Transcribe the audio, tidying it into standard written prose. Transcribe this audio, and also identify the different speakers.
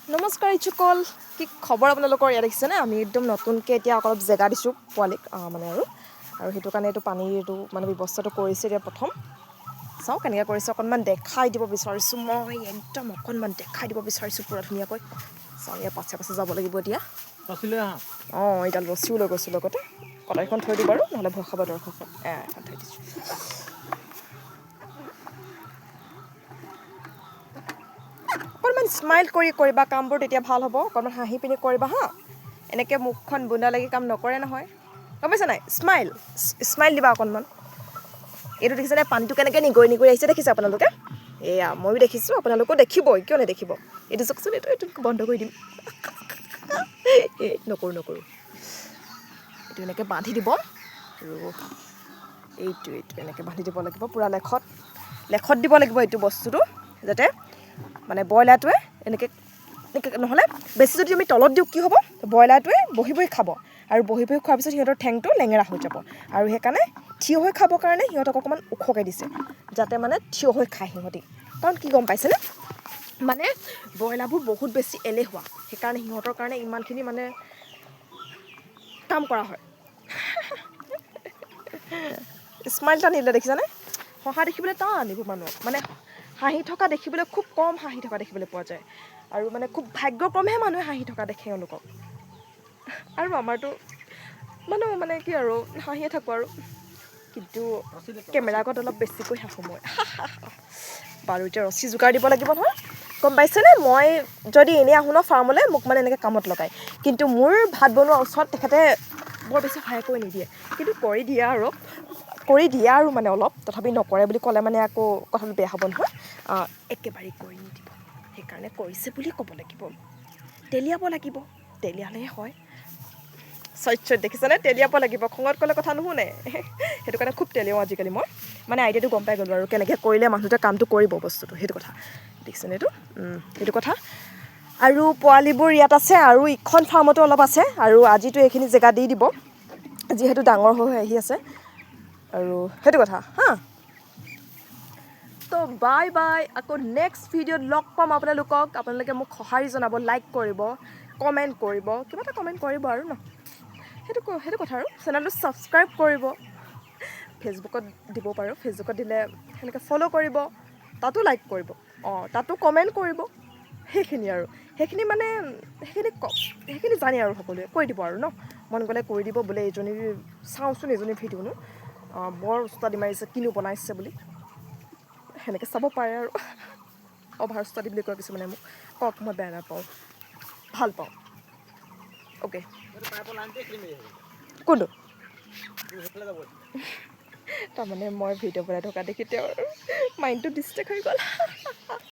Speaker 1: নমস্কাৰ ইছুকল কি খবৰ আপোনালোকৰ ইয়াত দেখিছেনে আমি একদম নতুনকৈ এতিয়া অলপ জেগা দিছোঁ পোৱালিক মানে আৰু সেইটো কাৰণে এইটো পানীৰ এইটো মানে ব্যৱস্থাটো কৰিছে এতিয়া প্ৰথম চাওঁ কেনেকৈ কৰিছে অকণমান দেখাই দিব বিচাৰিছোঁ মই একদম অকণমান দেখাই দিব বিচাৰিছোঁ পূৰা ধুনীয়াকৈ চাওঁ ইয়াৰ পাছে পাছে যাব লাগিব এতিয়া অঁ এডাল ৰছীও লৈ গৈছোঁ লগতে কটাৰীখন থৈ দিওঁ বাৰু নহ'লে ভয় খাব দৰ্শকত এখন থৈ দিছোঁ অকণমান স্মাইল কৰি কৰিবা কামবোৰ তেতিয়া ভাল হ'ব অকণমান হাঁহি পিনি কৰিবা হা এনেকৈ মুখখন বুন্দা লাগি কাম নকৰে নহয় গম পাইছা নাই স্মাইল স্মাইল দিবা অকণমান এইটো দেখিছেনে পানীটো কেনেকৈ নিগৰি নিগৰি আহিছে দেখিছে আপোনালোকে এয়া ময়ো দেখিছোঁ আপোনালোকেও দেখিবই কিয় নেদেখিব এইটো চাওকচোন এইটো বন্ধ কৰি দিম নকৰোঁ এইটো এনেকৈ বান্ধি দিব আৰু এইটো এনেকৈ বান্ধি দিব লাগিব পূৰা লেখত দিব লাগিব এইটো বস্তুটো যাতে মানে ব্ৰইলাৰটোৱে এনেকৈ নহ'লে বেছি যদি আমি তলত দিওঁ কি হ'ব ব্ৰইলাৰটোৱে বহি বহি খাব আৰু বহি বহি খোৱাৰ পিছত সিহঁতৰ ঠেংটো লেঙেৰা হৈ যাব আৰু সেইকাৰণে থিয় হৈ খাবৰ কাৰণে সিহঁতক অকণমান ওখকৈ দিছে যাতে মানে থিয় হৈ খায় সিহঁতি কাৰণ কি গম পাইছেনে মানে ব্ৰইলাৰবোৰ বহুত বেছি এলেহুৱা সেইকাৰণে সিহঁতৰ কাৰণে ইমানখিনি মানে কাম কৰা হয় স্মাইল এটা নিদিলে দেখিছানে হহা দেখিবলৈ টান আনিব মানুহক মানে হাঁহি থকা দেখিবলৈ খুব কম হাঁহি থকা দেখিবলৈ পোৱা যায় আৰু মানে খুব ভাগ্যক্ৰমেহে মানুহে হাঁহি থকা দেখে এওঁলোকক আৰু আমাৰতো মানুহ মানে কি আৰু হাঁহিয়ে থাকোঁ আৰু কিন্তু কেমেৰা আগত অলপ বেছিকৈ হাঁহো মই বাৰু এতিয়া ৰছী যোগাৰ দিব লাগিব নহয় গম পাইছেনে মই যদি এনেই আহোঁ ন ফাৰ্মলৈ মোক মানে এনেকৈ কামত লগায় কিন্তু মোৰ ভাত বনোৱাৰ ওচৰত তেখেতে বৰ বেছি সহায় কৰি নিদিয়ে কিন্তু কৰি দিয়ে আৰু মানে অলপ তথাপি নকৰে বুলি ক'লে মানে আকৌ কথাটো বেয়া হ'ব নহয় একেবাৰে কৰি নিদিব সেইকাৰণে কৰিছে বুলি ক'ব লাগিব তেলিয়াব লাগিব তেলিয়ালেহে হয় চৈত দেখিছেনে তেলিয়াব লাগিব খঙত ক'লে কথা নুশুনে সেইটো কাৰণে খুব তেলিয়াওঁ আজিকালি মই মানে আইডিয়াটো গম পাই গ'লোঁ আৰু কেনেকৈ কৰিলে মানুহটোৱে কামটো কৰিব বস্তুটো সেইটো কথা দেখিছেনে সেইটো কথা আৰু পোৱালিবোৰ ইয়াত আছে আৰু ইখন ফাৰ্মতো অলপ আছে আৰু আজিতো এইখিনি জেগা দি দিব যিহেতু ডাঙৰ হৈ আহি আছে আৰু সেইটো কথা হা তো বাই আকৌ নেক্সট ভিডিঅ'ত লগ পাম আপোনালোকে মোক সঁহাৰি জনাব লাইক কৰিব কমেণ্ট কৰিব কিবা এটা কমেণ্ট কৰিব আৰু ন সেইটো কথা আৰু চেনেলটো ছাবস্ক্ৰাইব কৰিব ফেচবুকত দিব পাৰোঁ ফেচবুকত দিলে সেনেকৈ ফ'ল' কৰিব তাতো লাইক কৰিব তাতো কমেণ্ট কৰিব সেইখিনি জানে আৰু সকলোৱে কৈ দিব আৰু ন মন গ'লে কৰি দিব বোলে এইজনী চাওঁচোন এইজনী ভিডিঅ'নো বৰ উস্তাদি মাৰিছে কিনো বনাইছে বুলি সেনেকৈ চাব পাৰে আৰু অভাৰ ষ্টাডি বুলি কয় কিছুমানে মোক কওক মই বেয়া নাপাওঁ ভাল পাওঁ অ'কে কোনটো তাৰমানে মই ভিডিঅ' বনাই থকা দেখি তেওঁৰ মাইণ্ডটো ডিষ্ট্ৰেক্ট হৈ গ'ল